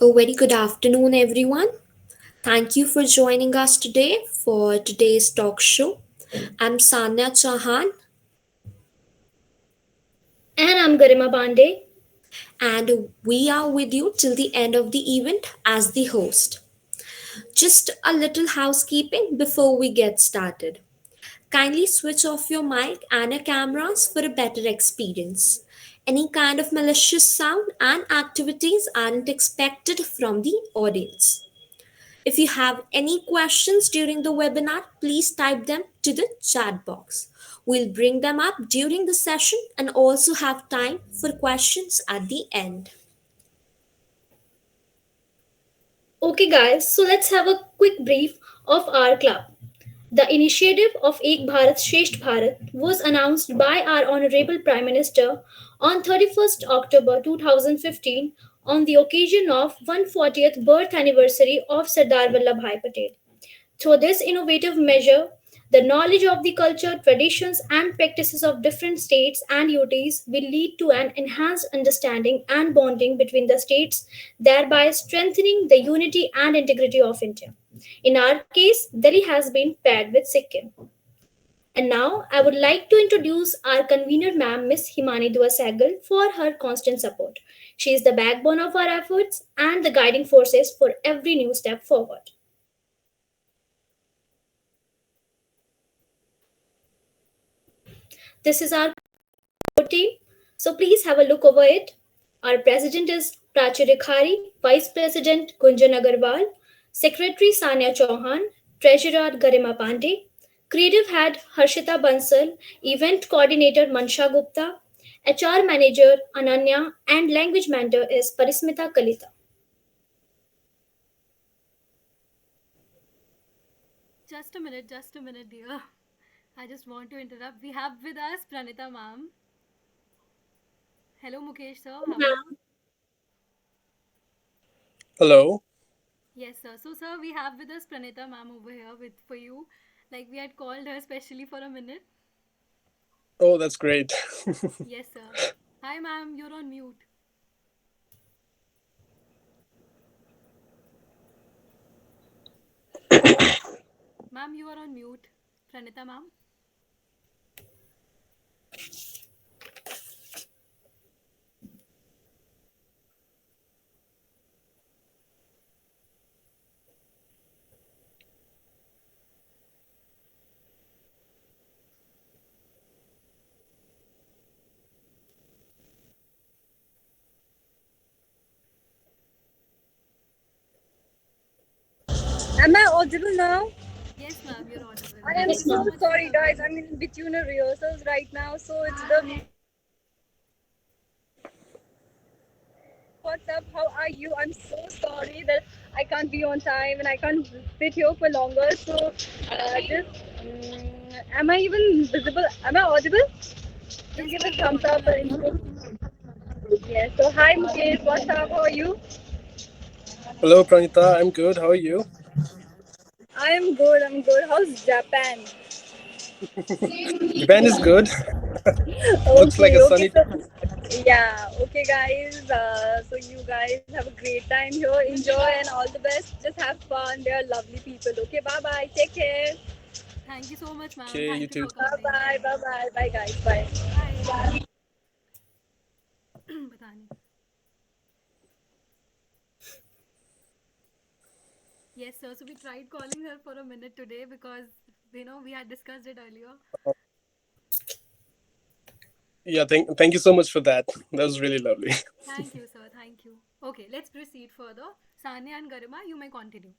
A very good afternoon, everyone. Thank you for joining us today for today's talk show. I'm Sanya Chauhan, And I'm Garima Pandey. and we are with you till the end of the event as the host. Just a little housekeeping before we get started. Kindly switch off your mic and your cameras for a better experience. Any kind of malicious sound and activities aren't expected from the audience. If you have any questions during the webinar, please type them to the chat box. We'll bring them up during the session and also have time for questions at the end. Okay, guys, so let's have a quick brief of our club. The initiative of Ek Bharat Shreshtha Bharat was announced by our Honorable Prime Minister on 31st October 2015 on the occasion of 140th birth anniversary of Sardar Vallabhbhai Patel. Through this innovative measure, the knowledge of the culture, traditions, and practices of different states and UTs will lead to an enhanced understanding and bonding between the states, thereby strengthening the unity and integrity of India. In our case, Delhi has been paired with Sikkim. And now I would like to introduce our convener, ma'am, Miss Himani Dua Sehgal, for her constant support. She is the backbone of our efforts and the guiding forces for every new step forward. This is our team. So please have a look over it. Our president is Prachi Rikhari, vice president Gunjan Agarwal, secretary Sanya Chauhan, treasurer Garima Pandey, creative head Harshita Bansal, event coordinator Mansha Gupta, HR manager Ananya, and language mentor is Parismita Kalita. Just a minute, dear. I just want to interrupt. We have with us Pranita ma'am. Hello, Mukesh sir. How are you? Hello. Yes, sir. So, sir, we have with us Pranita ma'am over here with for you. Like we had called her specially for a minute. Oh, that's great. Yes, sir. Hi, ma'am. You're on mute. Ma'am, you are on mute. Pranita ma'am. Am I audible now? Yes, ma'am. You're audible. I am Thank you Yes, so so ma'am. much for sorry, guys. coming. I'm in between a rehearsals right now, so it's the WhatsApp. How are you? I'm so sorry that I can't be on time and I can't sit here for longer. So, am I even visible? Am I audible? Just Yes, give a ma'am. You're thumbs up audible or and clear. anything. Yes. So, hi Mukesh. What's up? How are you? Hello, Pranita. I'm good. How are you? I am good. I'm good. How's Japan? Japan is good. Looks like Okay. a Okay. sunny. So, yeah, okay, guys. So you guys have a great time here. Enjoy and all the best. Just have fun. They are lovely people. Okay, bye bye. Take care. Thank you so much, ma'am. Okay, you Thank you too. for Bye coming. bye. Bye bye. Bye, guys. Bye. Bye. पता नहीं. Yes, sir. So we tried calling her for a minute today because we had discussed it earlier. Yeah, thank you so much for that. That was really lovely. Thank you, sir. Thank you. Okay, let's proceed further. Sanya and Garima, you may continue.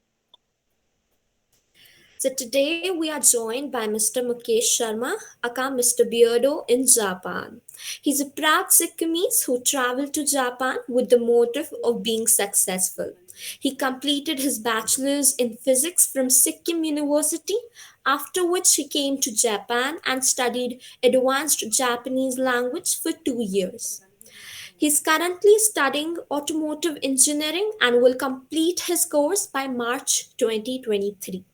So today we are joined by Mr. Mukesh Sharma, aka Mr. Beardo in Japan. He's a proud Sikkimese who traveled to Japan with the motive of being successful. He completed his bachelor's in physics from Sikkim University, after which he came to Japan and studied advanced Japanese language for 2 years. He's currently studying automotive engineering and will complete his course by March 2023.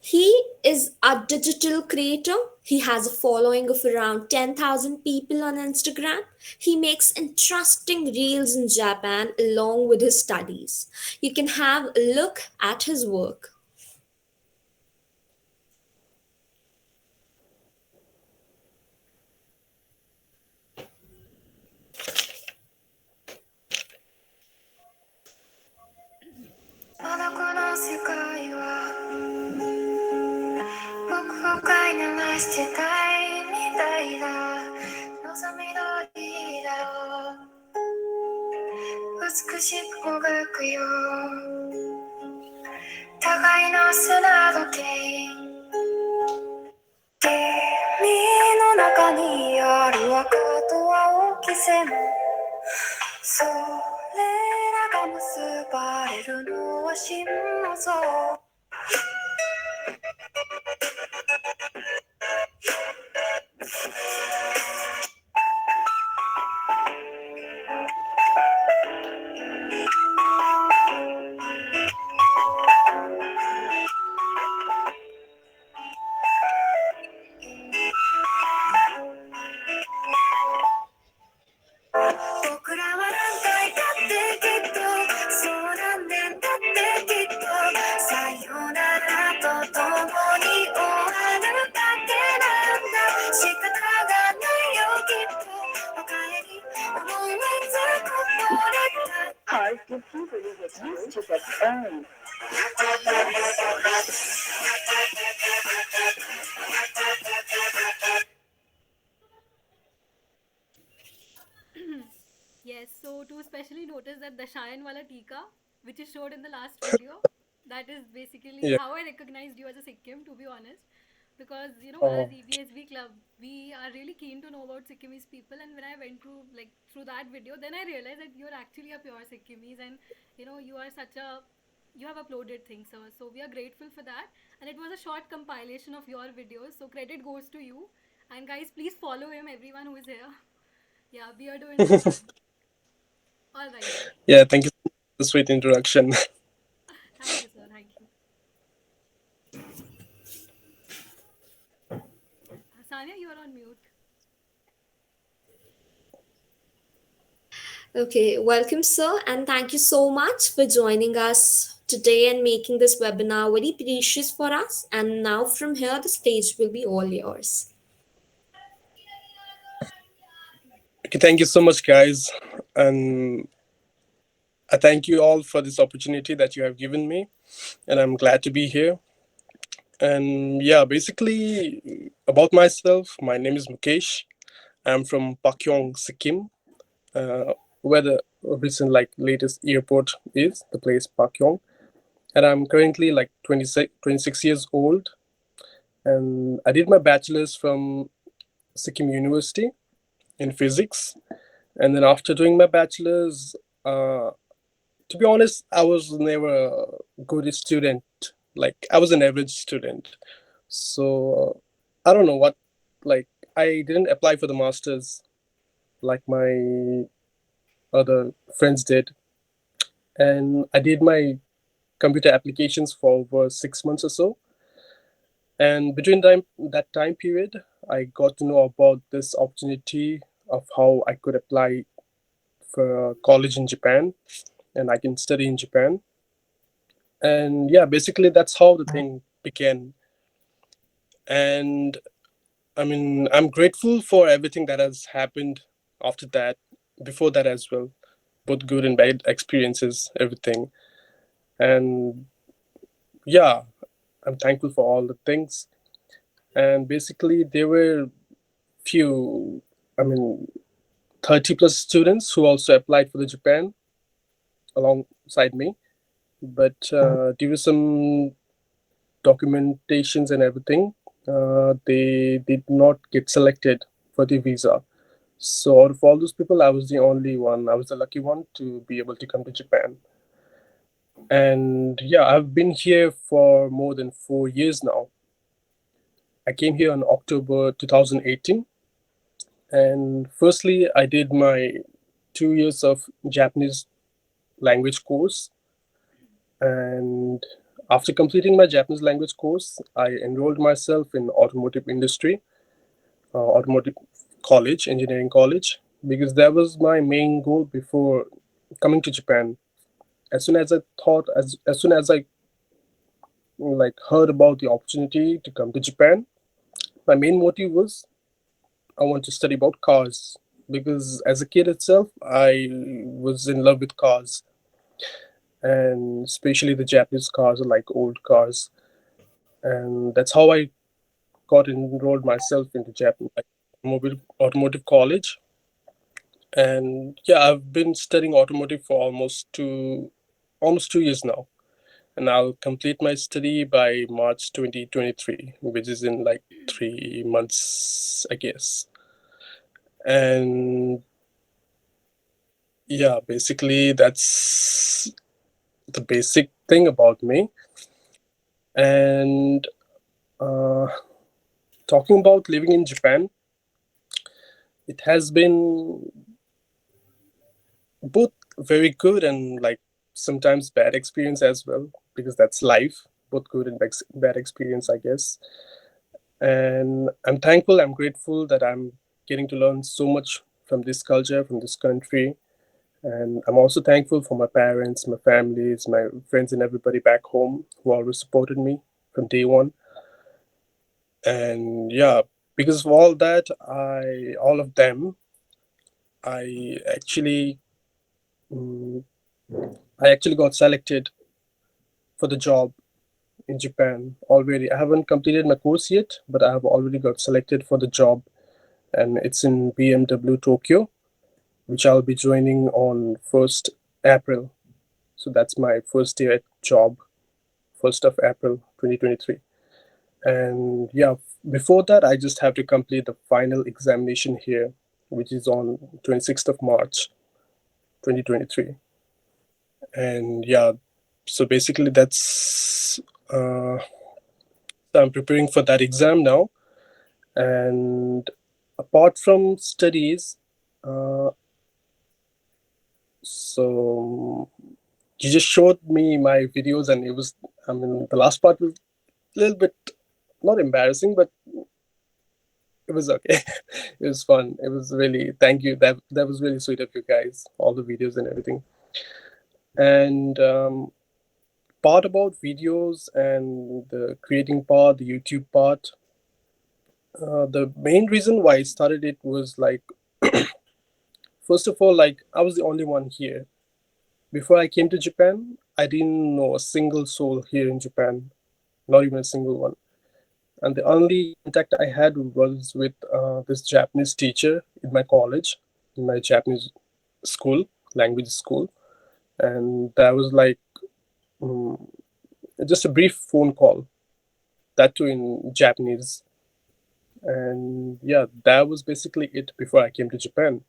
He is a digital creator. He has a following of around 10,000 people on Instagram. He makes interesting reels in Japan along with his studies. You can have a look at his work. まだこの世界は僕不快ならしてたいみたいだ望み通りだろう美しくもがくよ互いの砂時計君の中にある赤と青き線それらが結ばれるのは心の像僕らは何回だってきっとそう何年だってきっとさよならと共に終わるだけなんだ仕方がないよきっとおかえり思いつくこれだ Hard computer is used to get burned. Yes, so to especially notice that the Shayan wala tika, which is showed in the last video, that is basically Yeah. how I recognized you as a Sikkim, to be honest. Because, as Oh, EBSB Club, we are really keen to know about Sikkimese people. And when I went through, through that video, then I realized that you're actually a pure Sikkimese and, you are such a, you have uploaded things. So we are grateful for that. And it was a short compilation of your videos. So credit goes to you. And guys, please follow him, everyone who is here. Yeah, Beardo in Japan. All right. yeah. Thank you so much for the sweet introduction. Thank you, sir. Thank you. Sanya, you are on mute. Okay, welcome, sir, and thank you so much for joining us today and making this webinar very precious for us. And now, from here, the stage will be all yours. Okay, thank you so much, guys, and I thank you all for this opportunity that you have given me, and I'm glad to be here. And yeah, basically about myself, my name is Mukesh. I'm from Pakyong, Sikkim, uh, where the recent latest airport is, the place Pakyong. And I'm currently like 26 years old, and I did my bachelor's from Sikkim University in physics. And then after doing my bachelor's, uh, to be honest, I was never a good student. Like I was an average student. So I don't know what, like I didn't apply for the masters like my other friends did, and I did my computer applications for over 6 months or so. And between that time period, I got to know about this opportunity of how I could apply for college in Japan and I can study in Japan. And yeah, basically that's how the thing began. And I mean, I'm grateful for everything that has happened after that, before that as well, both good and bad experiences, everything. And yeah, I'm thankful for all the things. And basically, there were few, I mean, 30 plus students who also applied for the Japan alongside me. But due to some documentations and everything, they did not get selected for the visa. So out of all those people, I was the only one. I was the lucky one to be able to come to Japan. And yeah, I've been here for more than 4 years now. I came here in October 2018. And firstly, I did my 2 years of Japanese language course. And After completing my Japanese language course, I enrolled myself in automotive industry, automotive college, engineering college, because that was my main goal before coming to Japan. As soon as I like heard about the opportunity to come to Japan, my main motive was I want to study about cars because as a kid itself, I was in love with cars, and especially the Japanese cars, like old cars, and that's how I got enrolled myself into Japan, like automotive college. And yeah, I've been studying automotive for almost 2 years now, and I'll complete my study by March 2023, which is in like 3 months, I guess. And yeah, basically that's the basic thing about me. And uh, talking about living in Japan, it has been both very good and like sometimes bad experience as well, because that's life, both good and bad experience, I guess. And I'm thankful, I'm grateful that I'm getting to learn so much from this culture, from this country. And I'm also thankful for my parents, my families, my friends, and everybody back home who always supported me from day one. And yeah, because of all of them, I actually, mm, I actually got selected for the job in Japan already. I haven't completed my course yet, but I have already got selected for the job, and it's in BMW Tokyo, which I'll be joining on 1st April. So that's my first day at job, 1st of April 2023. And yeah, before that, I just have to complete the final examination here, which is on 26th of March 2023. And yeah, so basically uh, I'm preparing for that exam now. And apart from studies, uh, so you just showed me my videos, and it was, I mean, the last part was a little bit not embarrassing, but it was okay. It was fun. It was really, thank you. That was really sweet of you guys, all the videos and everything. And part about videos and the creating part, the YouTube part. The main reason why I started it was like, first of all, like I was the only one here. Before I came to Japan, I didn't know a single soul here in Japan, not even a single one. And the only contact I had was with this Japanese teacher in my college, in my Japanese school, language school. And that was like um, just a brief phone call, that too in Japanese. And yeah, that was basically it before I came to Japan.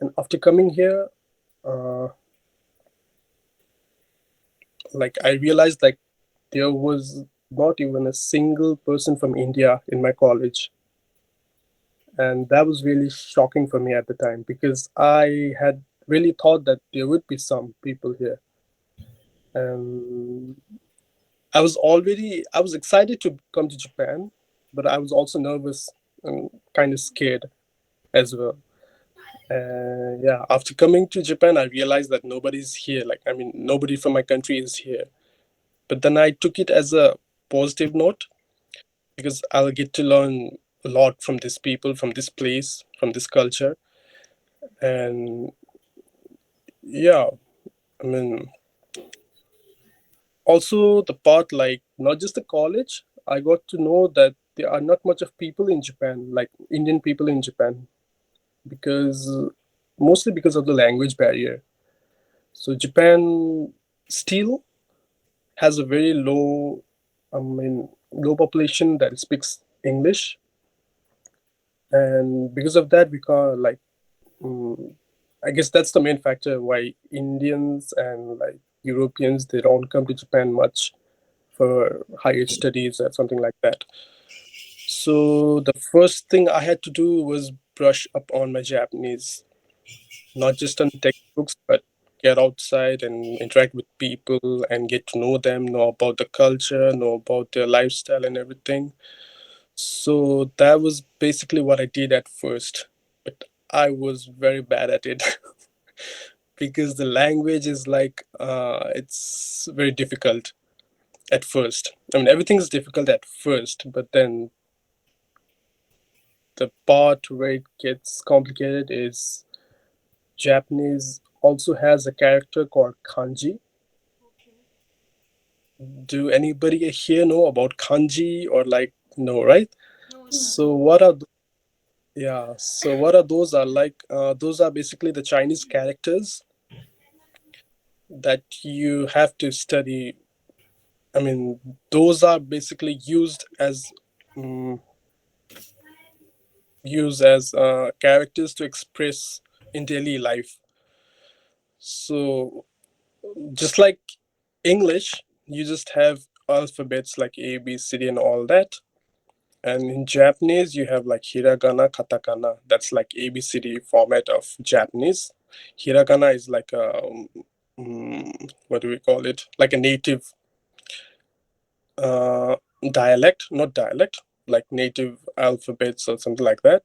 And after coming here, uh, like I realized like there was not even a single person from India in my college. And that was really shocking for me at the time because I had really thought that there would be some people here. And I was excited to come to Japan, but I was also nervous and kind of scared as well. Yeah, after coming to Japan, I realized that nobody's here. Like, I mean, nobody from my country is here. But then I took it as a positive note because I'll get to learn a lot from these people, from this place, from this culture. And yeah, I mean, also the part like not just the college, I got to know that there are not much of people in Japan, like Indian people in Japan, because mostly because of the language barrier. So Japan still has a very low population that speaks English, and because of that, we can't like. Um, I guess that's the main factor why Indians and like Europeans they don't come to Japan much for higher studies or something like that. So the first thing I had to do was brush up on my Japanese, not just on textbooks, but get outside and interact with people and get to know them, know about the culture, know about their lifestyle and everything. So that was basically what I did at first. But I was very bad at it because the language is like, it's very difficult at first. I mean, everything's difficult at first, but then the part where it gets complicated is Japanese also has a character called kanji. Okay. Do anybody here know about kanji or like no, right? No, none. So what are yeah, so what are those are like those are basically the Chinese characters that you have to study. I mean, those are basically um, used as characters to express in daily life. So just like English, you just have alphabets like A, B, C, D, and all that. And in Japanese, you have like hiragana, katakana. That's like ABCD format of Japanese. Hiragana is like a, what do we call it? Like a native uh, dialect, not dialect, like native alphabets or something like that.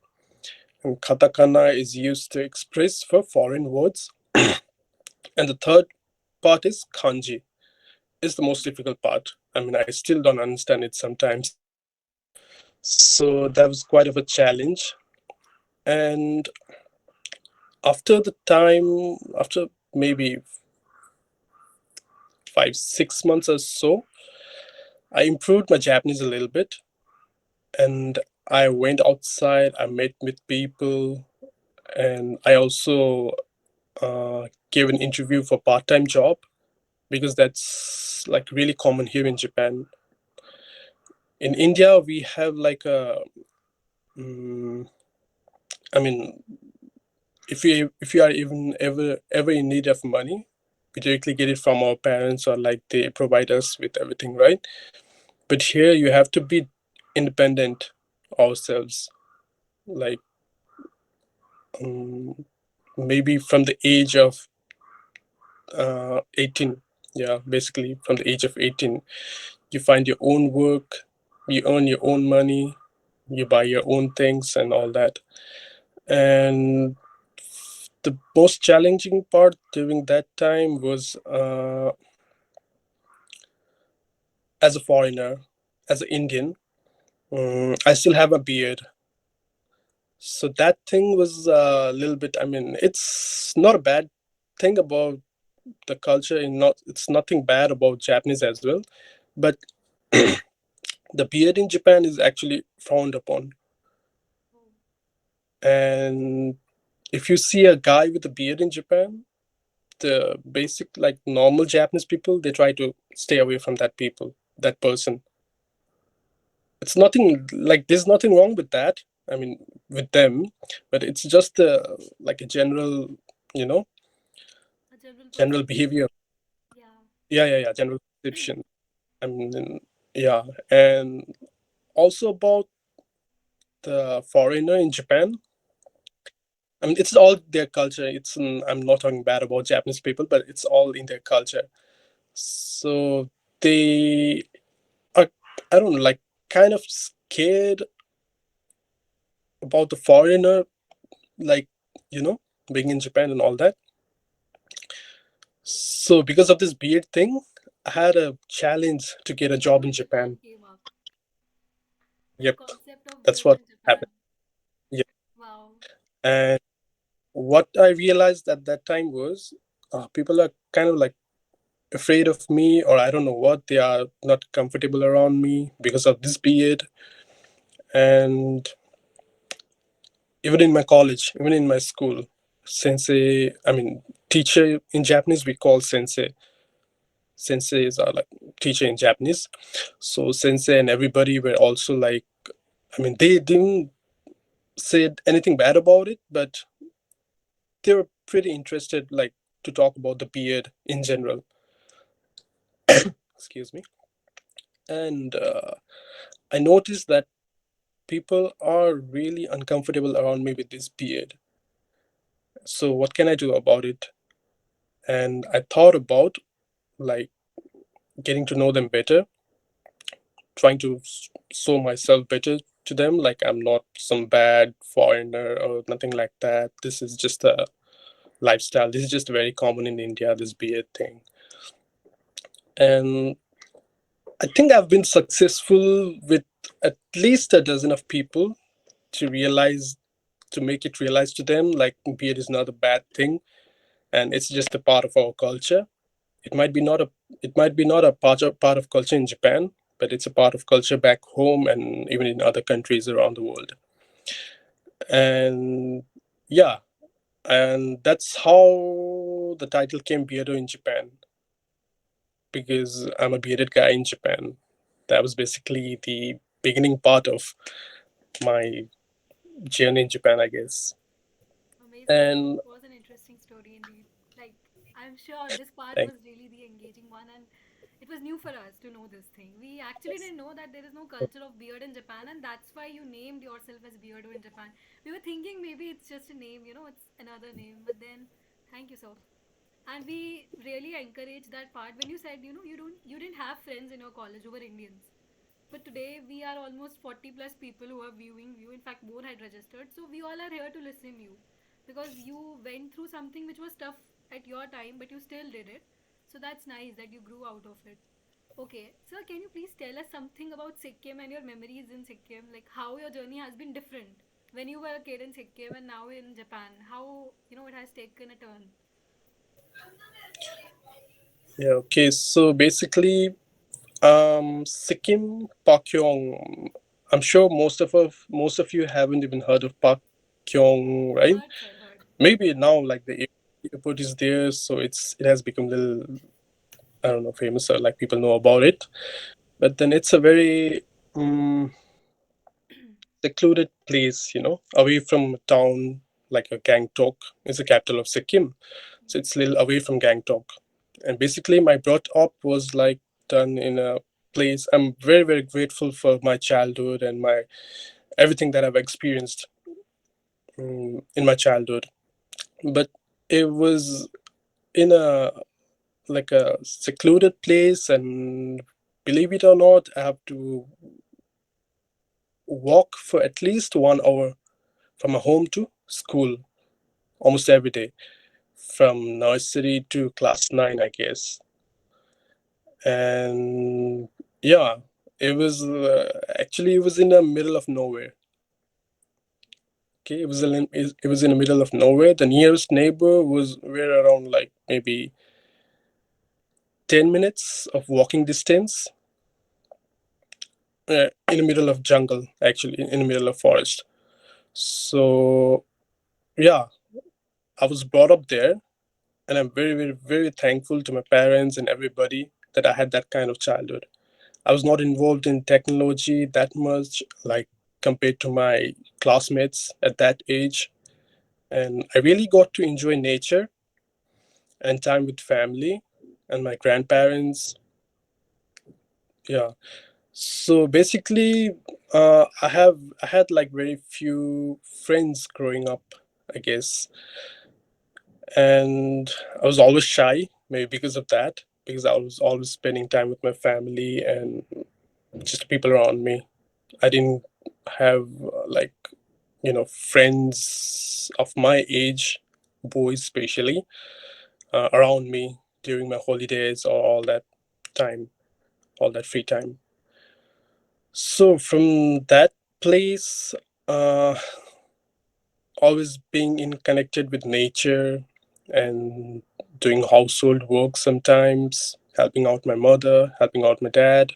And katakana is used to express for foreign words. And the third part is kanji. Is the most difficult part. I mean, I still don't understand it sometimes. So that was quite of a challenge. And after the time, after maybe 5 6 months or so, I improved my Japanese a little bit, and I went outside. I met with people, and I also gave an interview for part-time job because that's like really common here in Japan. In India, we have like a, um, I mean, if you are even ever in need of money, we directly get it from our parents or like they provide us with everything, right? But here you have to be independent ourselves, like um, maybe from the age of 18. Yeah, basically from the age of 18, you find your own work, you earn your own money, you buy your own things and all that. And the most challenging part during that time was as a foreigner, as an Indian, I still have a beard. So that thing was a little bit. I mean, it's not a bad thing about the culture, and not it's nothing bad about Japanese as well, but the beard in Japan is actually frowned upon. Oh, And if you see a guy with a beard in Japan, the basic like normal Japanese people, they try to stay away from that person. It's nothing like there's nothing wrong with that. I mean, with them, but it's just like a general, you know, a general general perception. behavior. Yeah. Yeah, general perception. I mean, yeah, and also about the foreigner in Japan. I mean, it's all their culture. I'm not talking bad about Japanese people, but it's all in their culture. So they are, I don't know, like kind of scared about the foreigner, like, you know, being in Japan and all that. So because of this beard thing, I had a challenge to get a job in Beard challenge Japan. came up. The Yep, concept of that's beards what in happened. Japan. Yeah. Wow. And what I realized at that time was people are kind of like afraid of me, or I don't know what, they are not comfortable around me because of this beard. And even in my college, even in my school, sensei, I mean, teacher in Japanese, we call sensei. Senseis are like teacher in Japanese. So sensei and everybody were also like, I mean, they didn't say anything bad about it, but they were pretty interested, like, to talk about the beard in general. Excuse me. And I noticed that people are really uncomfortable around me with this beard. So what can I do about it? and I thought about like getting to know them better, trying to show myself better to them. Like I'm not some bad foreigner or nothing like that. This is just a lifestyle. This is just very common in India, this beard thing. And I think I've been successful with at least a dozen of people to realize, to make it realize to them like beard is not a bad thing and it's just a part of our culture. It might be not a it might be not a part of culture in Japan, but it's a part of culture back home and even in other countries around the world. And yeah, and that's how the title came Beardo in Japan, because I'm a bearded guy in Japan. That was basically the beginning part of my journey in Japan, I guess. Amazing. That And was an interesting story indeed. Like, I'm sure this part thank was really the engaging one, and it was new for us to know this thing. We actually didn't know that there is no culture of beard in Japan, and that's why you named yourself as Beardo in Japan. We were thinking maybe it's just a name, it's another name, but then thank you, so. And we really encourage that part when you said, you didn't have friends in your college who were Indians. But today we are almost 40 plus people who are viewing you. In fact, more had registered. So we all are here to listen you because you went through something which was tough at your time, but you still did it. So that's nice that you grew out of it. Okay, sir, can you please tell us something about Sikkim and your memories in Sikkim? Like how your journey has been different when you were a kid in Sikkim and now in Japan. How it has taken a turn. Yeah, okay. So basically, Sikkim, Pakyong. I'm sure most of you haven't even heard of Pakyong, right? Heard, sir, heard. Maybe now, like the airport is there, so it has become a little, I don't know, famous, or like people know about it. But then it's a very secluded place, away from town, like a Gangtok is the capital of Sikkim. So it's a little away from Gangtok. And basically, my brought up was like done in a place. I'm very, very grateful for my childhood and my everything that I've experienced in my childhood. But it was in a like a secluded place, and believe it or not, I have to walk for at least 1 hour from my home to school almost every day, from nursery to class 9, I guess. And yeah, it was actually it was in the middle of nowhere. Okay, it was in the middle of nowhere. The nearest neighbor was were around like maybe 10 minutes of walking distance, in the middle of jungle, actually in the middle of forest. So yeah, I was brought up there, and I'm very, very, very thankful to my parents and everybody that I had that kind of childhood. I was not involved in technology that much, like compared to my classmates at that age. And I really got to enjoy nature and time with family and my grandparents. Yeah. So basically, I had like very few friends growing up, I guess, and I was always shy, maybe because of that, because I was always spending time with my family and just people around me. I didn't have like friends of my age, boys especially, around me during my holidays or all that time, all that free time. So from that place, uh, always being in connected with nature and doing household work sometimes, helping out my mother, helping out my dad,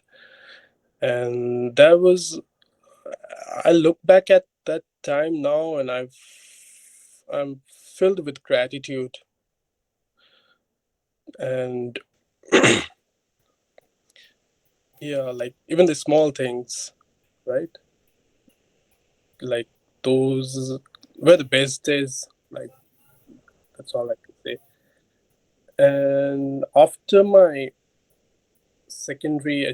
and that was. I look back at that time now, and I'm filled with gratitude, and yeah, like even the small things, right? Like those were the best days. Like that's all I can say. And after my secondary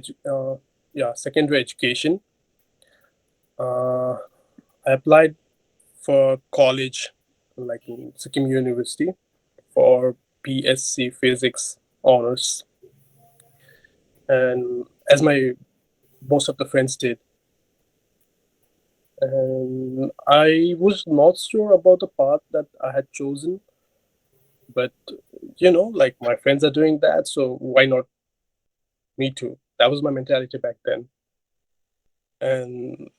education, uh, I applied for college, like in Sikkim University, for BSc Physics honors, and as my most of the friends did. And I was not sure about the path that I had chosen, but like my friends are doing that, so why not me too? That was my mentality back then. And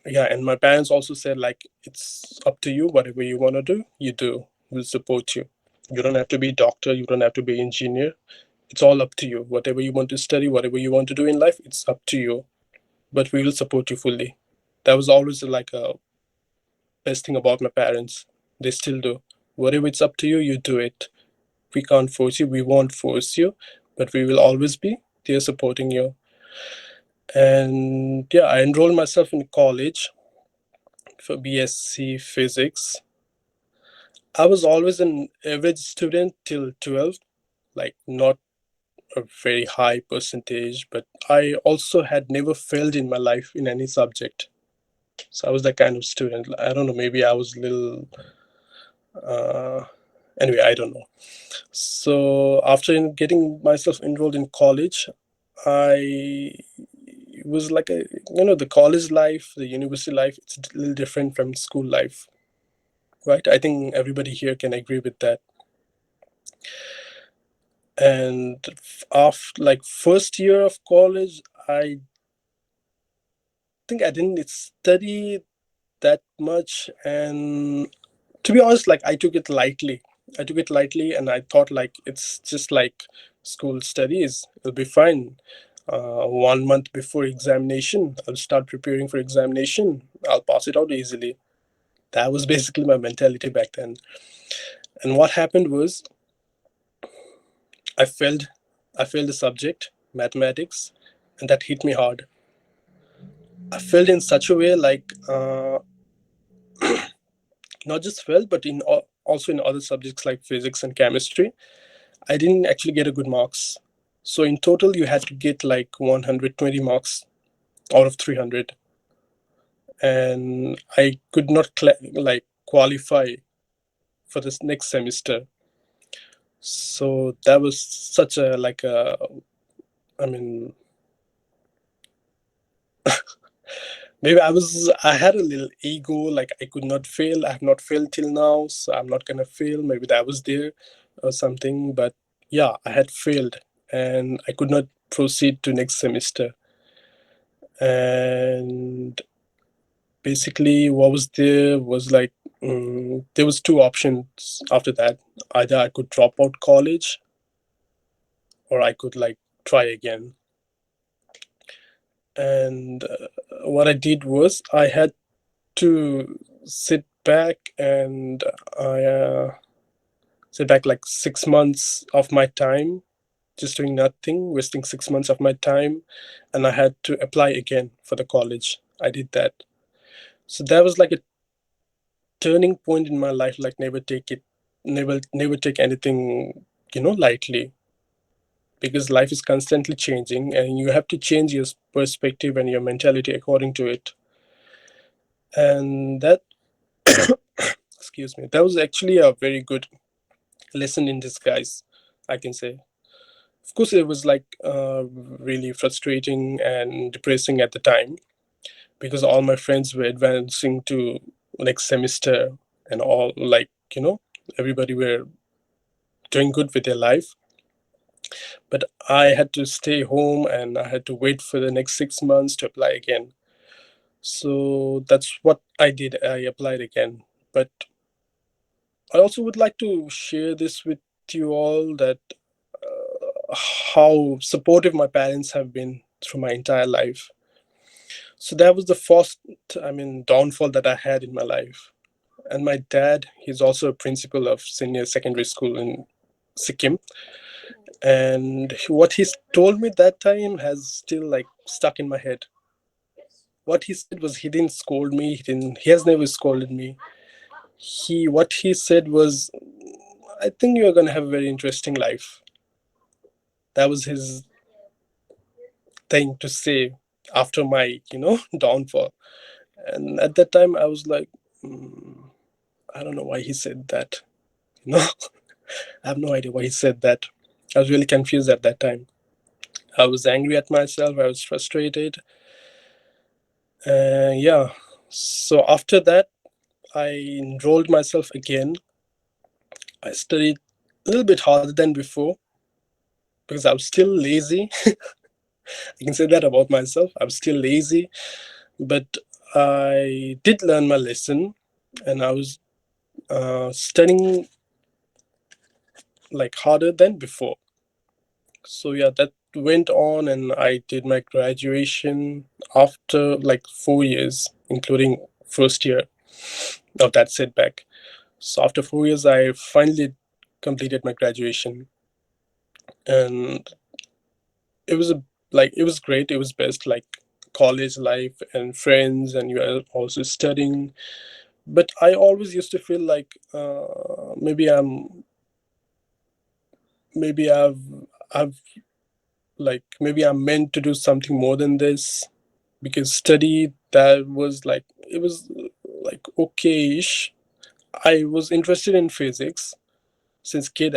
yeah, and my parents also said like it's up to you, whatever you want to do, you do. We'll support you. You don't have to be doctor, you don't have to be engineer. It's all up to you. Whatever you want to study, whatever you want to do in life, it's up to you. But we will support you fully. That was always like a best thing about my parents. They still do. Whatever it's up to you, you do it. We can't force you, we won't force you, but we will always be there supporting you. And yeah, I enrolled myself in college for BSc Physics. I was always an average student till 12th, like not a very high percentage, but I also had never failed in my life in any subject. So I was that kind of student. I don't know, maybe I was a little, uh, anyway, I don't know. So after getting myself enrolled in college, I was like the college life, the university life, it's a little different from school life, right? I think everybody here can agree with that. And after like first year of college, I think I didn't study that much, and to be honest, like I took it lightly and I thought like it's just like school studies, it'll be fine. 1 month before examination, I'll start preparing for examination, I'll pass it out easily. That was basically my mentality back then. And what happened was i failed I failed the subject mathematics, and that hit me hard. I failed in such a way like not just failed, but also in other subjects like physics and chemistry, I didn't actually get a good marks. So in total, you had to get like 120 marks out of 300, and I could not qualify for this next semester. So that was such a like a, I mean, maybe I had a little ego, like I could not fail. I have not failed till now, so I'm not gonna fail. Maybe that was there or something, but yeah, I had failed and I could not proceed to next semester. And basically what was there was like there was two options after that. Either I could drop out college or I could like try again. And what I did was I had to sit back and I sit back like 6 months of my time just doing nothing, wasting 6 months of my time, and I had to apply again for the college. I did that. So that was like a turning point in my life, like never take anything lightly, because life is constantly changing and you have to change your perspective and your mentality according to it. And that excuse me, that was actually a very good lesson in disguise, I can say. Of course it was like really frustrating and depressing at the time, because all my friends were advancing to next semester, and all like everybody were doing good with their life, but I had to stay home and I had to wait for the next 6 months to apply again. So that's what I did. I applied again. But I also would like to share this with you all, that how supportive my parents have been through my entire life. So that was the first, downfall that I had in my life. And my dad, he's also a principal of senior secondary school in Sikkim. And what he's told me that time has still like stuck in my head. What he said was, he didn't scold me. He has never scolded me. What he said was, I think you're gonna have a very interesting life. That was his thing to say after my downfall. And at that time I was like, I don't know why he said that. No, I have no idea why he said that. I was really confused at that time. I was angry at myself. I was frustrated. Yeah. So after that, I enrolled myself again. I studied a little bit harder than before because I was still lazy. I can say that about myself. I was still lazy, but I did learn my lesson, and I was studying like harder than before. So yeah, that went on, and I did my graduation after like 4 years, including first year of that setback. So after 4 years, I finally completed my graduation, and it was a it was great. It was best, like college life and friends, and you are also studying. But I always used to feel like maybe I've maybe I'm meant to do something more than this, because study, that was like, it was like okay-ish. I was interested in physics since kid,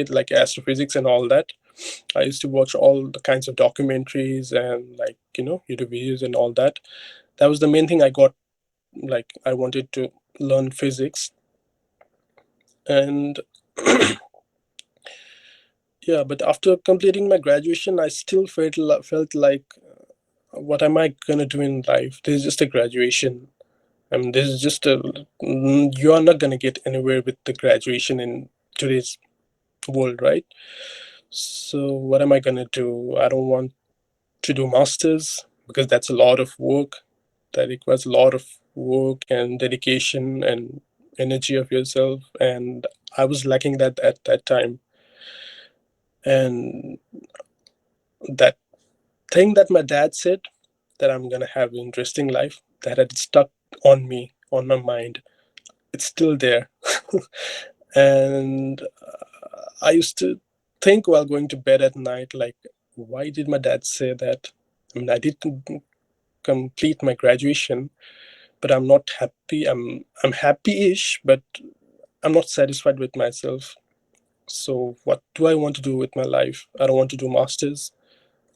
like astrophysics and all that. I used to watch all the kinds of documentaries and, like, YouTube videos and all that. That was the main thing I got. Like, I wanted to learn physics. And yeah, but after completing my graduation, I still felt like, what am I gonna do in life? This is just a graduation. I mean, this is just you are not gonna get anywhere with the graduation in today's world, right? So what am I gonna do? I don't want to do masters because that's a lot of work. That requires a lot of work and dedication and energy of yourself, and I was lacking that at that time. And that thing that my dad said, that I'm gonna have an interesting life, that had stuck on me, on my mind. It's still there. And I used to think while going to bed at night, like, why did my dad say that? I mean, I did complete my graduation, but I'm not happy. I'm happy-ish, but I'm not satisfied with myself. So what do I want to do with my life? I don't want to do masters.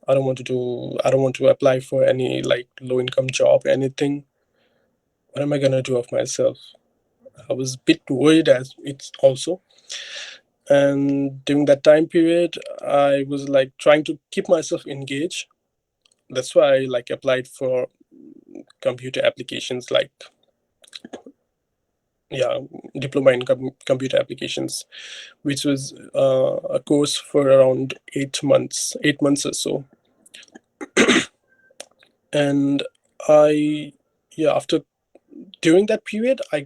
I don't want to apply for any like low income job, anything. What am I gonna do of myself? I was a bit worried as it's also. And during that time period, I was like trying to keep myself engaged. That's why I like applied for computer applications, like, yeah, diploma in computer applications, which was a course for around 8 months, 8 months or so. And I, yeah, after during that period, uh,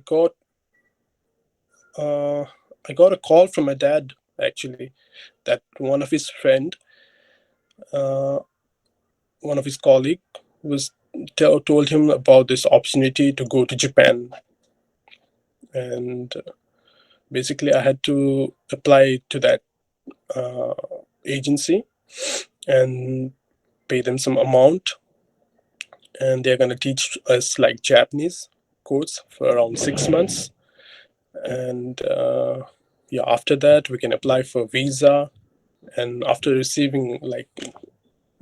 I got a call from my dad, actually, that uh, one of his colleague was told him about this opportunity to go to Japan. And basically I had to apply to that uh, agency and pay them some amount, and they're going to teach us like Japanese course for around 6 months. And yeah, after that we can apply for visa, and after receiving like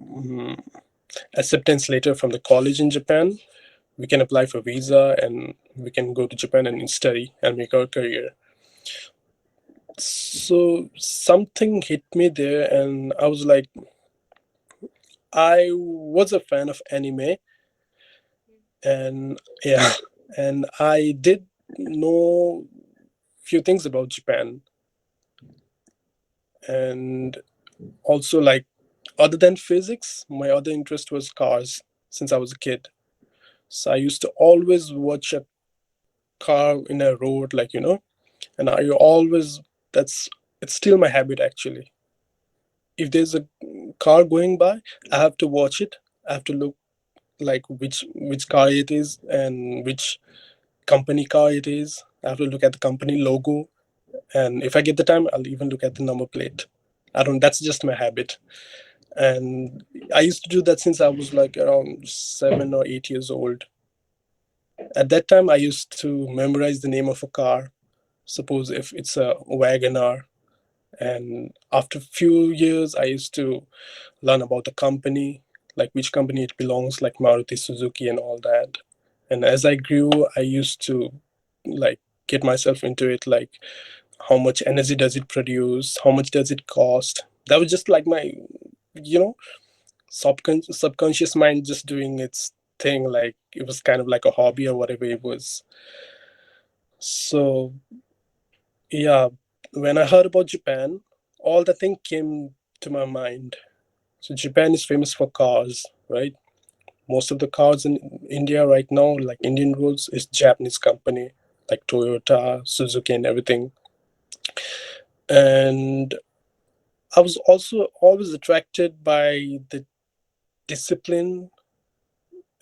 mm, acceptance letter from the college in Japan, we can apply for visa and we can go to Japan and study and make our career. So something hit me there, and I was like, I was a fan of anime, and yeah, and I did know few things about Japan. And also, like, other than physics, my other interest was cars since I was a kid. So I used to always watch a car in a road, like, and I always, that's, it's still my habit actually. If there's a car going by, I have to watch it. I have to look like which car it is and which company car it is. I have to look at the company logo, and if I get the time, I'll even look at the number plate. I don't. That's just my habit, and I used to do that since I was like around 7 or 8 years old. At that time, I used to memorize the name of a car, Suppose if it's a Wagoner, and after few years, I used to learn about the company, like which company it belongs, like Maruti Suzuki and all that. And as I grew, I used to like get myself into it, like how much energy does it produce, how much does it cost. That was just like my, you know, subconscious mind just doing its thing, like it was kind of like a hobby or whatever it was. So yeah, when I heard about Japan, all the thing came to my mind. So Japan is famous for cars, right? Most of the cars in India right now, like Indian roads, is Japanese company, like Toyota, Suzuki, and everything. And I was also always attracted by the discipline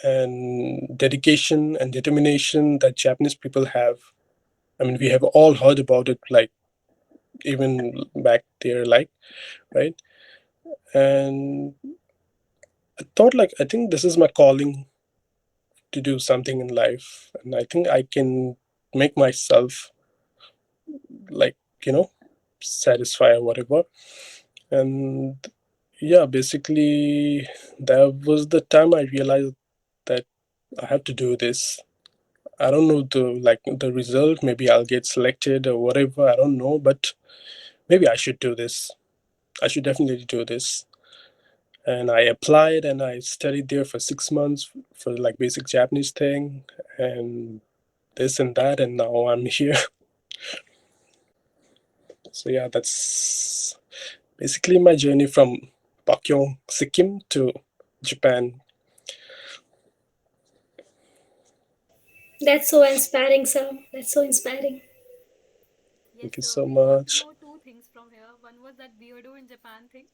and dedication and determination that Japanese people have. I mean, we have all heard about it, like even back there, like, right? And I thought, like, I think this is my calling to do something in life, and I think I can make myself, like, you know, satisfy or whatever. And yeah, basically, that was the time I realized that I have to do this. I don't know the result. Maybe I'll get selected or whatever. I don't know, but maybe I should do this. I should definitely do this. And I applied and I studied there for 6 months for like basic Japanese thing and this and that, and now I'm here. So yeah, that's basically my journey from Pakyong, Sikkim to Japan. That's so inspiring, sir. That's so inspiring. Yes, Thank you sir. so We got to much. know two things from here. One was that Beardo in Japan thing,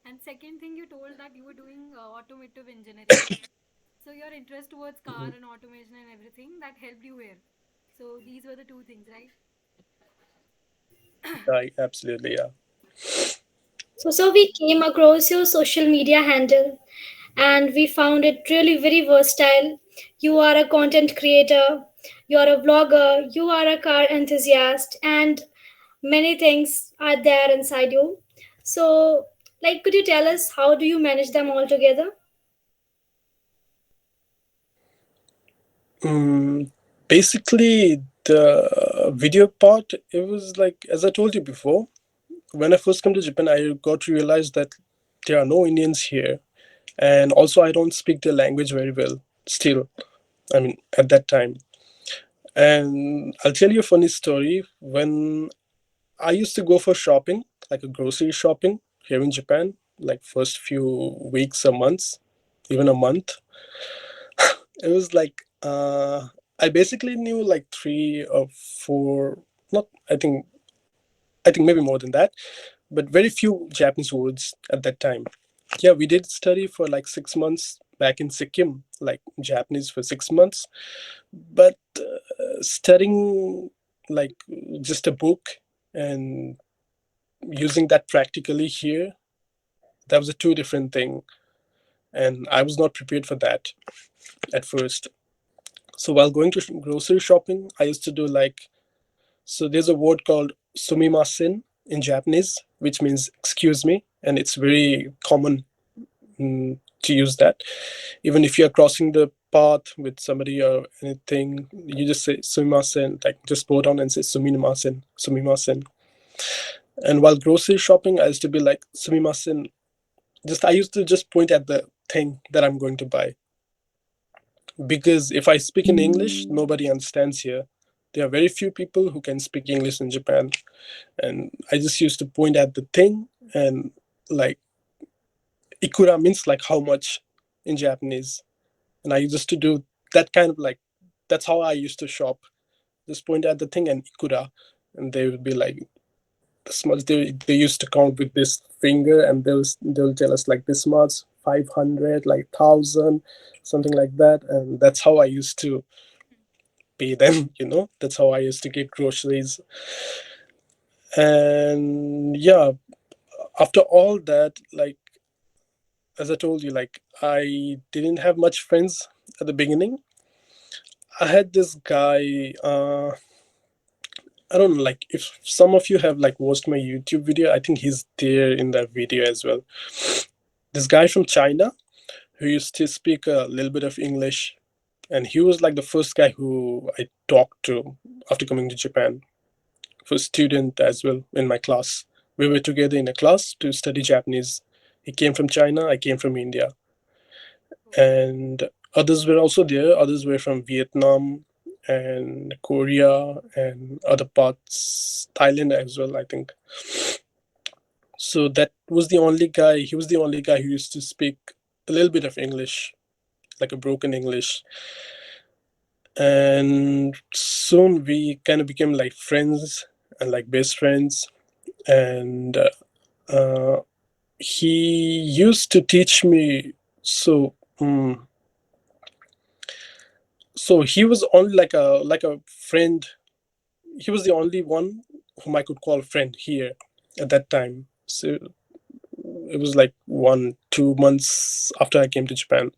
and second thing you told that you were doing automotive engineering. So your interest towards car and automation and everything that helped you here. So these were the two things, right? Right, absolutely, yeah. So we came across your social media handle and we found it really very versatile. You are a content creator, you are a vlogger, you are a car enthusiast, and many things are there inside you. So, like, could you tell us how do you manage them all together? Mm, Basically, the video part, it was like, as I told you before, when I first came to Japan, I got to realize that there are no Indians here. And also, I don't speak the language very well still. I mean, at that time. And I'll tell you a funny story. When I used to go for shopping, like a grocery shopping here in Japan, like first few weeks or months, even a month, it was like I basically knew like three or four, not I think maybe more than that, but very few Japanese words at that time. Yeah, we did study for like 6 months back in Sikkim, like Japanese for 6 months, but studying like just a book and using that practically here, that was a two different thing, and I was not prepared for that at first. So while going to grocery shopping, I used to do like, so there's a word called sumimasen in Japanese, which means excuse me, and it's very common to use that. Even if you're crossing the path with somebody or anything, you just say sumimasen, like just bow down and say sumimasen, sumimasen. And while grocery shopping, I used to be like sumimasen. Just I used to just point at the thing that I'm going to buy, because if I speak in English, nobody understands here. There are very few people who can speak English in Japan, and I just used to point at the thing and like ikura means like how much in Japanese, and I used to do that kind of like, that's how I used to shop. Just point at the thing and ikura, and they would be like this much. They used to count with this finger, and they'll tell us like this much, 500, like 1,000, something like that, and that's how I used to pay them. That's how I used to get groceries. And yeah, after all that, like as I told you, like I didn't have much friends at the beginning. I had this guy, I don't know, like if some of you have like watched my YouTube video, I think he's there in that video as well. This guy from China who used to speak a little bit of English, and he was like the first guy who I talked to after coming to Japan. First student as well in my class. We were together in a class to study Japanese. He came from China, I came from India, Oh. and others were also there. Others were from Vietnam and Korea and other parts, Thailand as well, I think. So that was the only guy. He was the only guy who used to speak a little bit of English, like a broken English. And soon we kind of became like friends and like best friends. And uh, he used to teach me. So, so he was only like a friend. He was the only one whom I could call friend here at that time. So it was like 1 2 months after I came to Japan,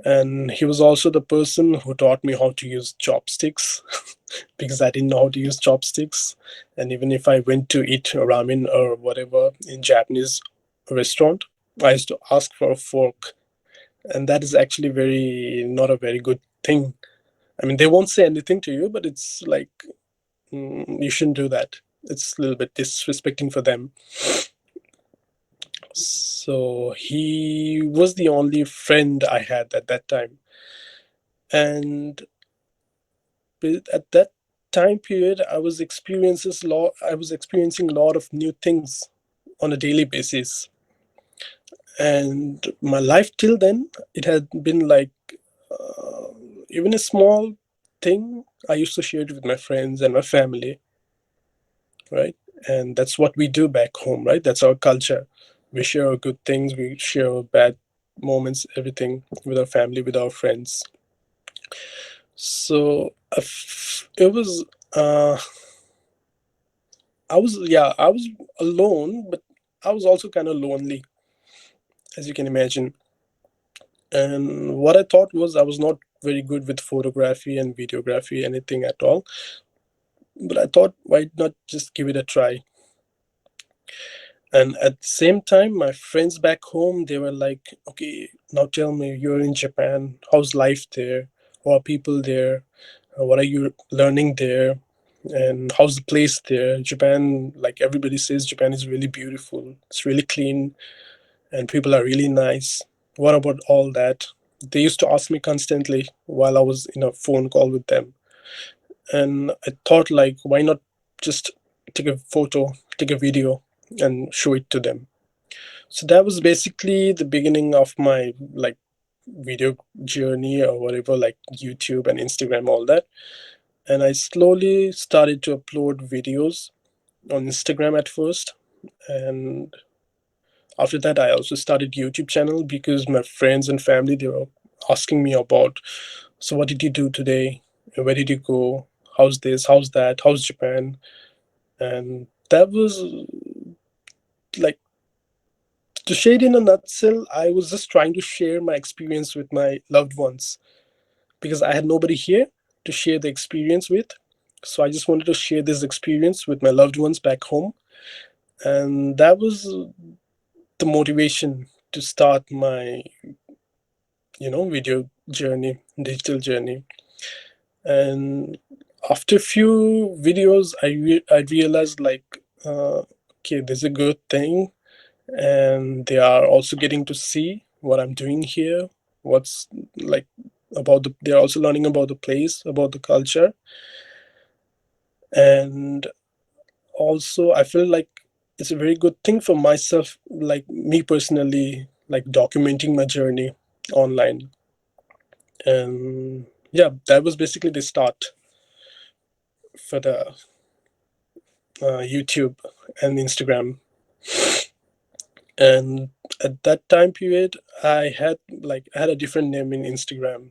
and he was also the person who taught me how to use chopsticks because I didn't know how to use chopsticks. And even if I went to eat ramen or whatever in Japanese restaurant, I used to ask for a fork, and that is actually very not a very good thing. I mean, they won't say anything to you, but it's like you shouldn't do that. It's a little bit disrespecting for them. So he was the only friend I had at that time. And at that time period, I was experiencing a lot of new things on a daily basis. And my life till then, it had been like uh, even a small thing I used to share it with my friends and my family, right? And that's what we do back home, right? That's our culture. We share our good things, we share our bad moments, everything with our family, with our friends. So it was, I was alone, but I was also kind of lonely, as you can imagine. And what I thought was I was not very good with photography and videography, anything at all. But I thought, why not just give it a try? And at the same time, my friends back home, they were like, okay, now tell me, you're in Japan. How's life there? How are people there? What are you learning there? And how's the place there? Japan, like everybody says, Japan is really beautiful. It's really clean and people are really nice. What about all that? They used to ask me constantly while I was in a phone call with them. And I thought, like, why not just take a photo, take a video, and show it to them? So that was basically the beginning of my like video journey or whatever, like YouTube and Instagram, all that. And I slowly started to upload videos on Instagram at first. And after that, I also started YouTube channel because my friends and family, they were asking me about, so what did you do today? Where did you go? How's this? How's that? How's Japan? And that was like, to share it in a nutshell, I was just trying to share my experience with my loved ones because I had nobody here to share the experience with. So I just wanted to share this experience with my loved ones back home. And that was the motivation to start my, video journey, digital journey. And after a few videos, I realized like, okay, this is a good thing, and they are also getting to see what I'm doing here. What's like about the? They're also learning about the place, about the culture, and also I feel like it's a very good thing for myself, like me personally, like documenting my journey online. And yeah, that was basically the start for the YouTube and Instagram. And at that time period, I had a different name in Instagram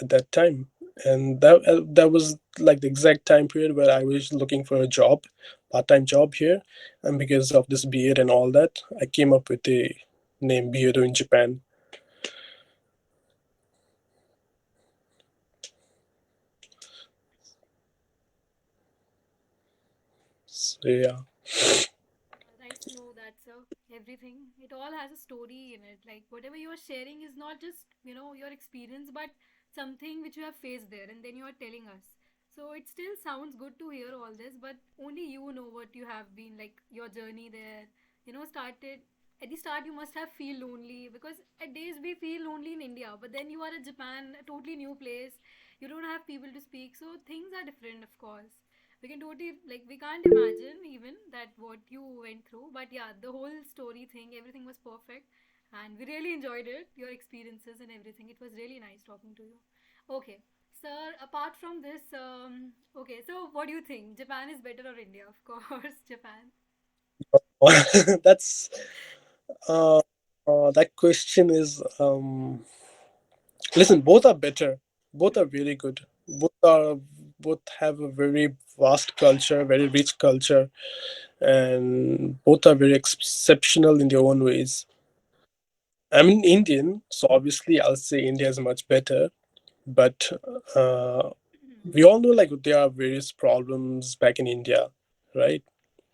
at that time, and that was like the exact time period where I was looking for a job, part-time job here, and because of this beard and all that, I came up with the name Beardo in Japan. So yeah. Nice to know that, sir. Everything. It all has a story in it. Like, whatever you are sharing is not just, your experience, but something which you have faced there, and then you are telling us. So, it still sounds good to hear all this, but only you know what you have been, like, your journey there. Started. At the start, you must have feel lonely because at days we feel lonely in India, but then you are in Japan, a totally new place. You don't have people to speak, so things are different, of course. We can totally, like, we can't imagine even that what you went through, but yeah, the whole story thing, everything was perfect, and we really enjoyed it, your experiences and everything. It was really nice talking to you. Okay, sir, apart from this, okay, so what do you think, Japan is better or India? Of course, Japan. That's uh, that question is listen, both are better. Both are really good. Both have a very vast culture, very rich culture, and both are very exceptional in their own ways. I'm an Indian, so obviously I'll say India is much better. But we all know like there are various problems back in India, right?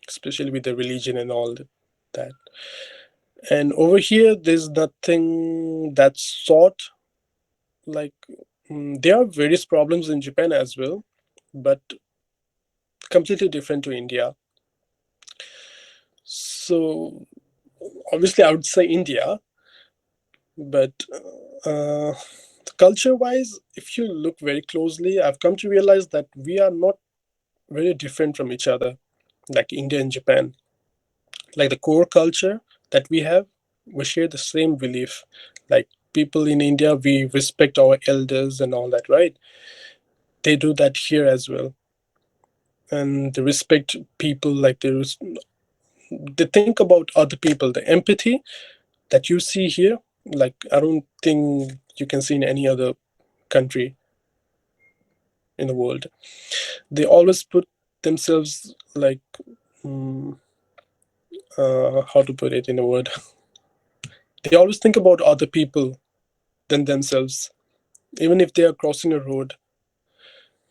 Especially with the religion and all that. And over here, there's nothing that sort like there are various problems in Japan as well, but completely different to India. So obviously, I would say India, but uh, culture-wise, if you look very closely, I've come to realize that we are not very different from each other, like India and Japan. Like the core culture that we have, we share the same belief. Like people in India, we respect our elders and all that, right? They do that here as well, and they respect people like they think about other people. The empathy that you see here, like I don't think you can see in any other country in the world. They always put themselves like mm, how to put it in a word. They always think about other people than themselves, even if they are crossing a road.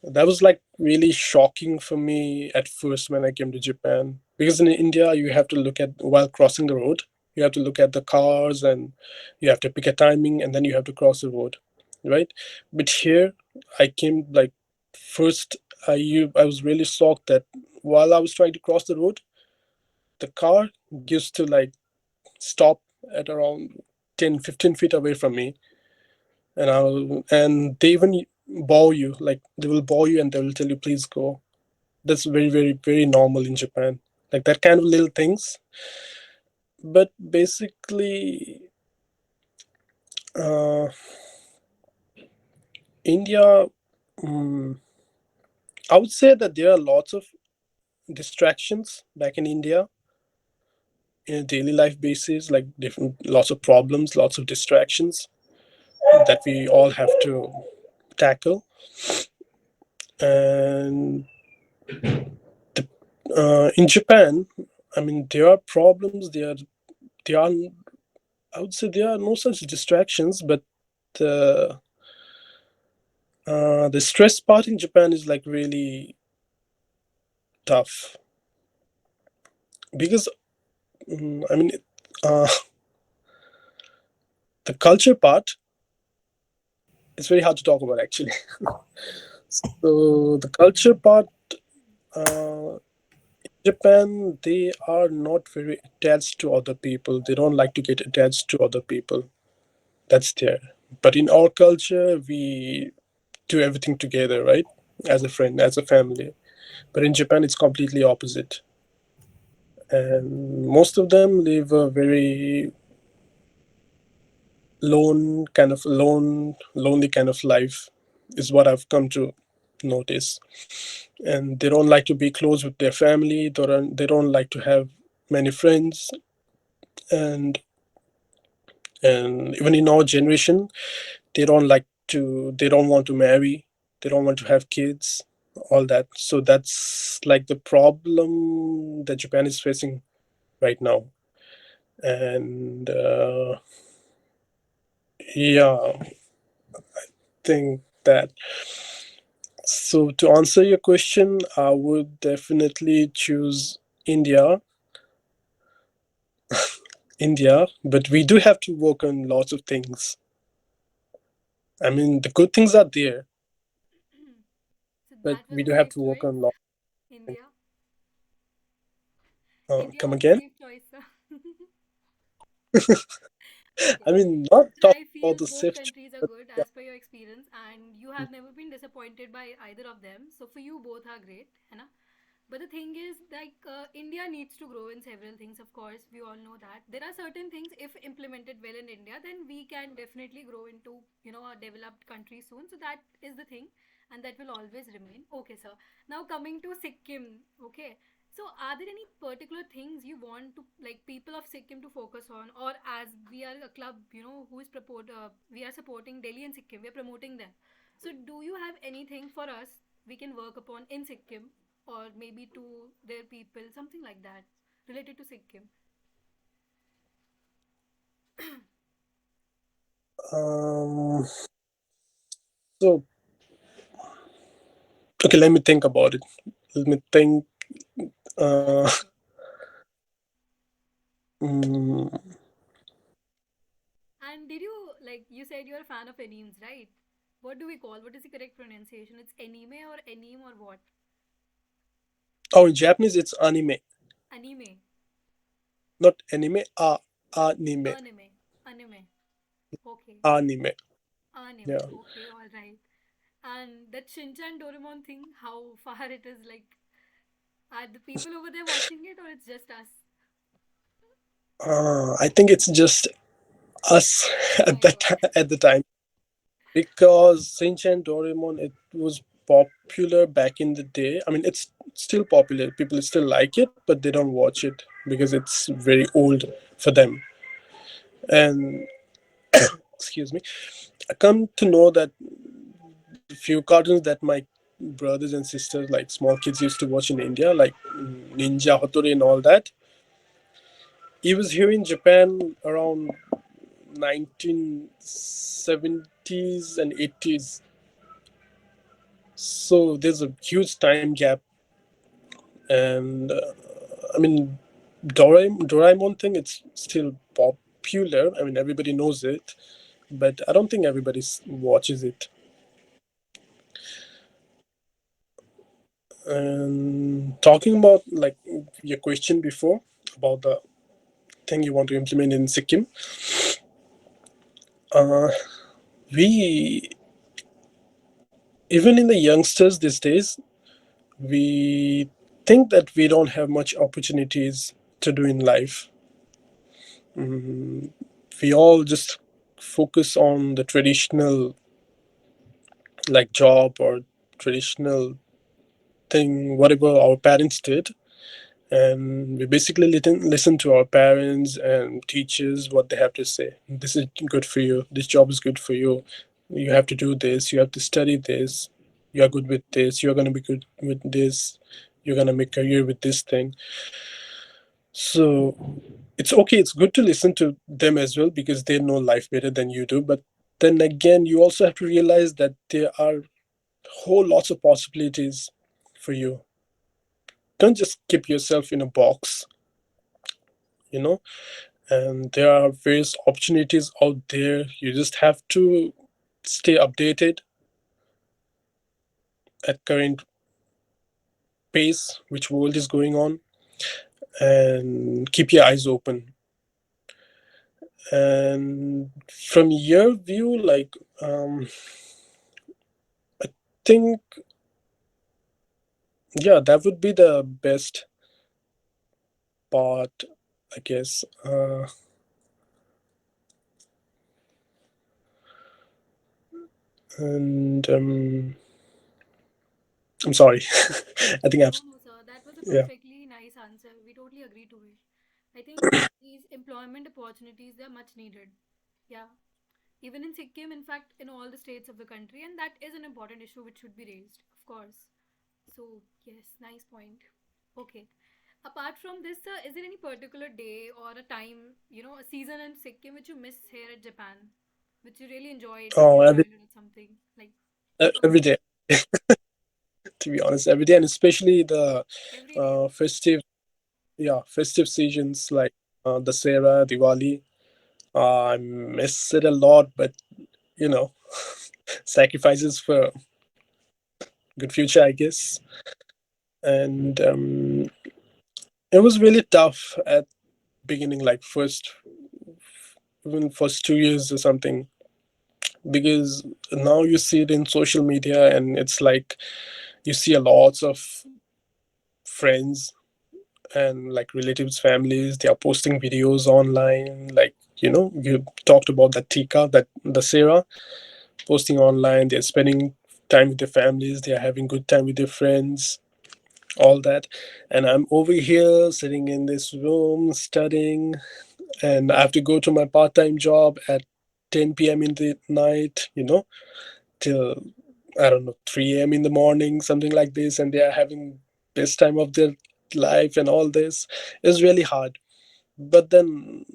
That was like really shocking for me at first when I came to Japan. Because in India, you have to look at while crossing the road, you have to look at the cars and you have to pick a timing and then you have to cross the road, right? But here, I came like first, I was really shocked that while I was trying to cross the road, the car used to like stop at around 10-15 feet away from me, and they even bow you, like they will bow you and they will tell you please go. That's very very very normal in Japan, like that kind of little things. But basically uh, India, um, I would say that there are lots of distractions back in India in a daily life basis, like different lots of problems, lots of distractions that we all have to tackle. And in Japan, I mean, there are problems. There are. I would say there are no such distractions, but the the stress part in Japan is like really tough because I mean, uh, the culture part is very hard to talk about actually. So the culture part, uh, Japan, they are not very attached to other people. They don't like to get attached to other people. That's there. But in our culture, we do everything together, right? As a friend, as a family. But in Japan, it's completely opposite. And most of them live a very lonely kind of life, is what I've come to notice. And they don't like to be close with their family. They don't like to have many friends. And even in our generation, they don't want to marry, they don't want to have kids, all that. So that's like the problem that Japan is facing right now. And yeah, think that So to answer your question, I would definitely choose India, India, but we do have to work on lots of things. I mean, the good things are there, So but that was we a do have safe to work on choice, lots of things. India. India Come was a again? safe choice, sir. I Okay. mean, not So talking I about feel the both safety, countries are but good yeah. as per your experience, and you have never been disappointed by either of them. So for you, both are great, है ना? But the thing is, like, India needs to grow in several things, of course. We all know that. There are certain things, if implemented well in India, then we can definitely grow into, a developed country soon. So that is the thing, and that will always remain. Okay, sir. Now coming to Sikkim, okay. So are there any particular things you want to, like, people of Sikkim to focus on, or as we are a club, who is we are supporting Delhi and Sikkim, we are promoting them. So do you have anything for us we can work upon in Sikkim, or maybe to their people, something like that, related to Sikkim? Um, so, okay, let me think about it. Let me think. That's Uh, okay. mm, And did you, like, you said you're a fan of animes, right? What do we call? What is the correct pronunciation? It's anime or anime or what? oh, in Japanese, it's anime, Anime. not anime. Anime, Anime. Anime. Okay. anime. Anime. Yeah. Okay, all right. And that Shinchan Doraemon thing, how far it is, like, are the people over there watching it, or it's just us? I think it's just us Oh at my that god. at the time, because Shinchan Doraemon, it was popular back in the day. I mean, it's still popular. People still like it, but they don't watch it because it's very old for them. And excuse me, I come to know that the few cartoons that my brothers and sisters, like small kids, used to watch in India, like Ninja Hattori and all that, he was here in Japan around 1970s and 80s. So there's a huge time gap. And I mean, Doraemon thing, it's still popular. I mean, everybody knows it, but I don't think everybody watches it. And talking about like your question before about the thing you want to implement in Sikkim, uh, we, even in the youngsters these days, we think that we don't have much opportunities to do in life. We all just focus on the traditional, like job or traditional thing, whatever our parents did. And we basically listen to our parents and teachers what they have to say. This is good for you. This job is good for you. You have to do this. You have to study this. You are good with this. You're going to be good with this. You're going to make career with this thing. So it's okay. It's good to listen to them as well because they know life better than you do. But then again, you also have to realize that there are whole lots of possibilities for you. Don't just keep yourself in a box, you know. And there are various opportunities out there. You just have to stay updated at current pace, which world is going on, and keep your eyes open. And from your view, like, I think, yeah, that would be the best part, I guess. And I'm sorry. I think No, no, sir. That was a yeah. perfectly nice answer. We totally agree to it. I think these employment opportunities, they're much needed. Yeah. Even in Sikkim, in fact, in all the states of the country, and that is an important issue which should be raised, of course. So, yes, nice point. Okay. Apart from this, sir, is there any particular day or a time, a season in Sikkim which you miss here at Japan, which you really enjoyed in Oh, your childhood or something? Like, every day. to be honest, every day, and especially the Every day. festive, yeah, festive seasons like Dasera, Diwali. I miss it a lot, but you know, sacrifices for good future, I guess. And it was really tough at beginning, like first, even first 2 years or something, because now you see it in social media, and it's like you see a lots of friends and like relatives, families. They are posting videos online, like you talked about that Tika, that the Sarah posting online. They're spending time with their families. They are having good time with their friends, all that. And I'm over here sitting in this room studying, and I have to go to my part-time job at 10 p.m. in the night, till I don't know 3 a.m. in the morning, something like this, and they are having best time of their life and all this. Is really hard. But then,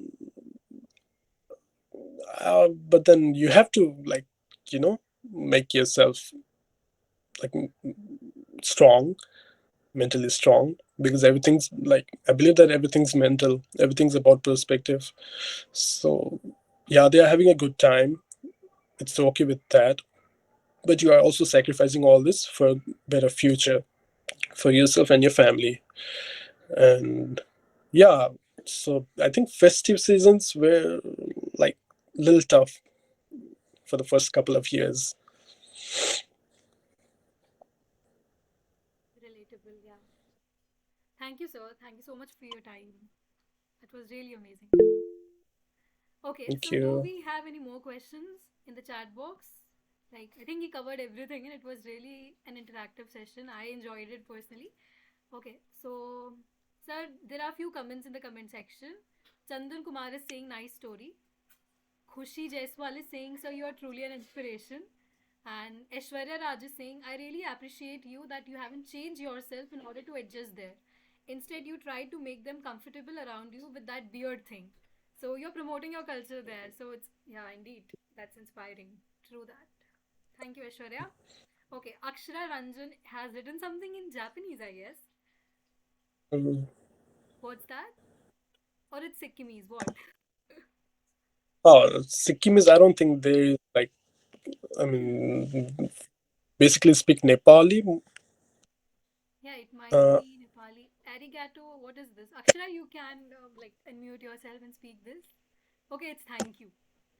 you have to like, make yourself like strong, mentally strong, because everything's like, I believe that everything's mental, everything's about perspective. So yeah, they are having a good time. It's okay with that, but you are also sacrificing all this for a better future for yourself and your family. And yeah, so I think festive seasons were like a little tough for the first couple of years. Relatable, yeah. Thank you, sir. Thank you so much for your time. It was really amazing. Okay, Thank so do you. we have any more questions in the chat box? Like, I think he covered everything and it was really an interactive session. I enjoyed it personally. Okay, so, sir, there are a few comments in the comment section. Chandan Kumar is saying, nice story. Khushi Jaiswal is saying, sir, you are truly an inspiration. And Aishwarya Raj is saying, I really appreciate you that you haven't changed yourself in order to adjust there. Instead, you try to make them comfortable around you with that beard thing. So you're promoting your culture there. So it's, yeah, indeed, that's inspiring. True that. Thank you, Aishwarya. Okay, Akshara Ranjan has written something in Japanese, I guess. Um, What's that? Or it's Sikkimese? What? oh, Sikkim is, I don't think they like, I mean, basically speak Nepali. Yeah, it might Uh, be Nepali. Arigato, what is this? Akshara, you can like unmute yourself and speak this. Okay, it's thank you.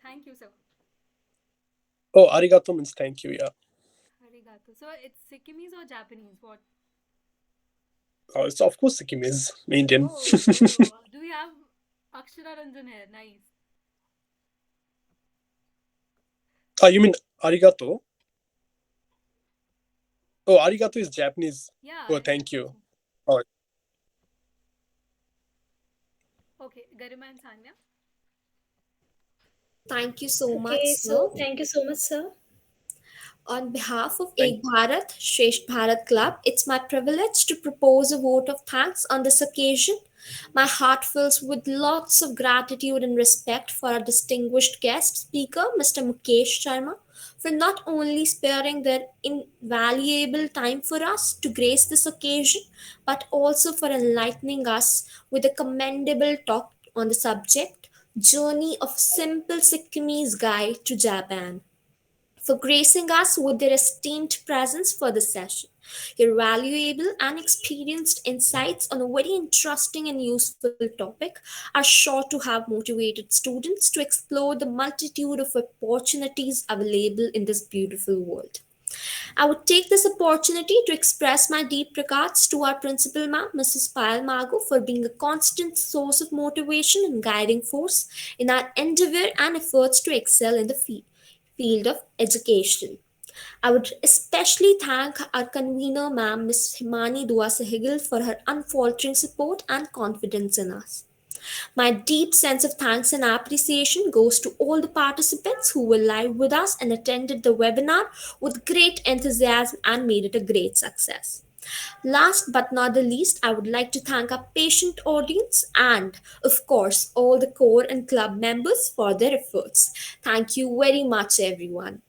Thank you, sir. oh, arigato means thank you. Yeah. Arigato. So it's Sikkimese or Japanese? What? Oh, it's of course Sikkim is Indian. Oh, oh. Do we have Akshara Ranjan here? Nice. Oh, you mean arigato? Oh, arigato is Japanese. Yeah, Oh, yeah. thank you. Oh, Okay, Garima and Sanya. Thank you so much, Okay, sir. so thank you so much, sir. On behalf of thank. Ek Bharat, Shresht Bharat Club, it's my privilege to propose a vote of thanks on this occasion. My heart fills with lots of gratitude and respect for our distinguished guest speaker, Mr. Mukesh Sharma, for not only sparing their invaluable time for us to grace this occasion, but also for enlightening us with a commendable talk on the subject Journey of Simple Sikkimese Guide to Japan, for gracing us with their esteemed presence for the session. Your valuable and experienced insights on a very interesting and useful topic are sure to have motivated students to explore the multitude of opportunities available in this beautiful world. I would take this opportunity to express my deep regards to our principal ma'am, Mrs. Payal Mago, for being a constant source of motivation and guiding force in our endeavor and efforts to excel in the field of education. I would especially thank our convener, ma'am, Ms. Himani Dua Sehgal, for her unfaltering support and confidence in us. My deep sense of thanks and appreciation goes to all the participants who were live with us and attended the webinar with great enthusiasm and made it a great success. Last but not the least, I would like to thank our patient audience and, of course, all the core and club members for their efforts. Thank you very much, everyone.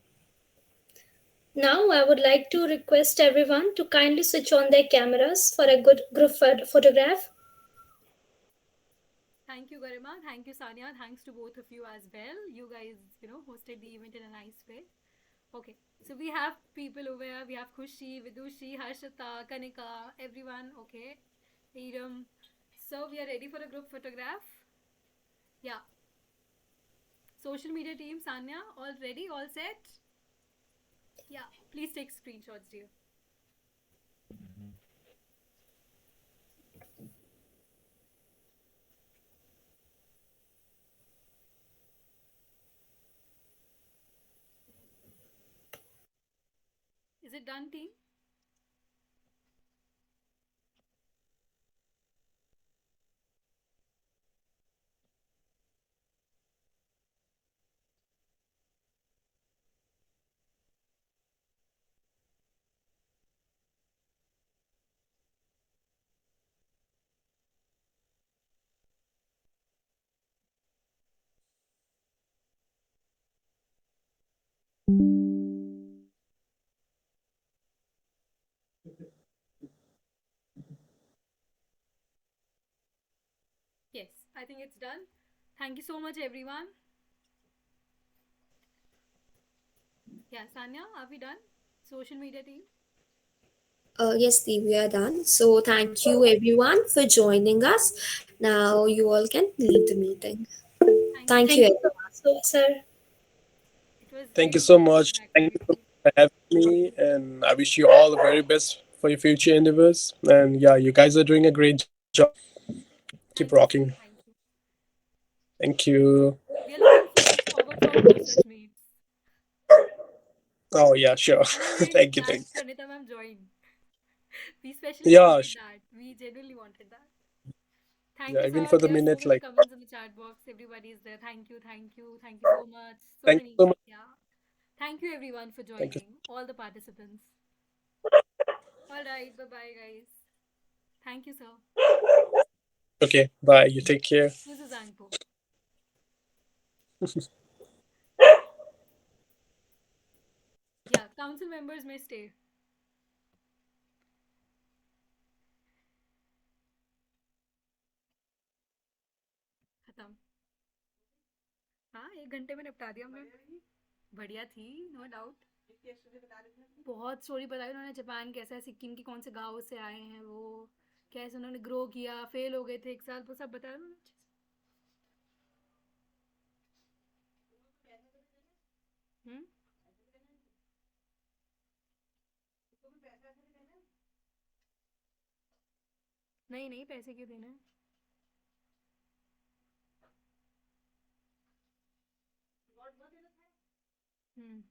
Now, I would like to request everyone to kindly switch on their cameras for a good group photograph. Thank you, Garima. Thank you, Sanya. Thanks to both of you as well. You guys, hosted the event in a nice way. Okay, so we have people over here. We have Khushi, Vidushi, Harshita, Kanika, everyone. Okay, Idam. So we are ready for a group photograph. Yeah. Social media team, Sanya, all ready, all set? Yeah. Please take screenshots, dear. Is it done, team? Yes, I think it's done. Thank you so much, everyone. Yeah, Sanya, are we done? Social media team. Yes, Steve, we are done. So thank you everyone for joining us. Now you all can leave the meeting. Thank you Thank so Thank you. you much. so much, sir. It was Thank you really so good much. interacting Thank with you so you. much for having me, and I wish you all the very best for your future endeavors. And yeah, you guys are doing a great job. Keep Thank you, sir. rocking. Thank you. Thank you. We are looking forward for more such meets. Oh yeah, sure. And I'm really Thank you. glad Thank you. Pranita ma'am joined. We especially Yeah, wanted sure. that. We genuinely wanted that. Thank Yeah. you, Even sir. for the There are so minute, many like, comments in the chat box. Everybody is there. Thank you, thank you, thank you so much. So thank you many. so much. Yeah. Thank you, everyone, for Thank you. joining. All the participants. All right. Bye bye, guys. Thank you, sir. Okay. Bye. You take care. Who's the Zangpo? Yeah. Council members may stay. खत्म. हाँ 1 घंटे में निपटा दिया हमने. बढ़िया थी no doubt. बहुत स्टोरी बताई उन्होंने. जापान कैसा है, सिक्किम के कौन से गाँव से आए हैं वो, कैसे उन्होंने ग्रो किया, फेल हो गए थे 1 साल, वो सब बताया उन्होंने. हम्म. नहीं नहीं, पैसे क्यों देना है. हम्म.